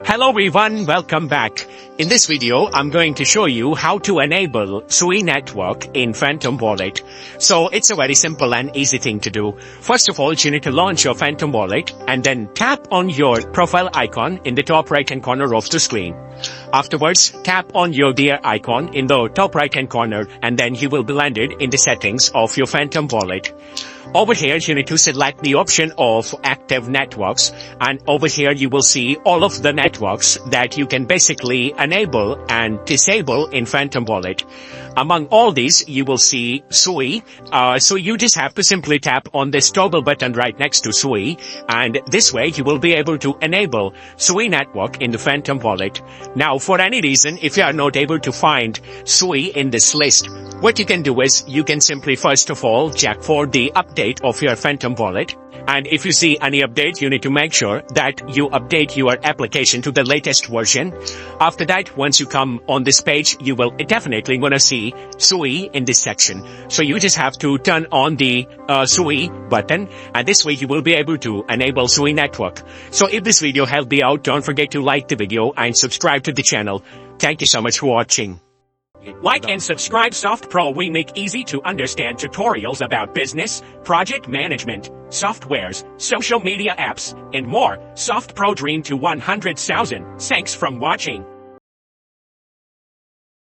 Hello everyone, welcome back. In this video, I'm going to show you how to enable SUI network in Phantom Wallet. So it's a very simple and easy thing to do. First of all, you need to launch your Phantom Wallet and then tap on your profile icon in the top right hand corner of the screen. Afterwards, tap on your gear icon in the top right hand corner and then you will be landed in the settings of your Phantom Wallet. Over here, you need to select the option of active networks, and over here you will see all of the networks that you can basically enable and disable in Phantom Wallet. Among all these, you will see SUI. So you just have to simply tap on this toggle button right next to SUI, and this way you will be able to enable SUI network in the Phantom Wallet. Now, for any reason, if you are not able to find SUI in this list, what you can do is you can simply first of all check for the update of your Phantom Wallet. And if you see any update, you need to make sure that you update your application to the latest version. After that, once you come on this page, you will definitely want to see SUI in this section. So you just have to turn on the SUI button, and this way you will be able to enable SUI network. So if this video helped you out, don't forget to like the video and subscribe to the channel. Thank you so much for watching. Like and subscribe Softpro. We make easy to understand tutorials about business, project management, softwares, social media apps, and more. Softpro dream to 100,000. Thanks from watching.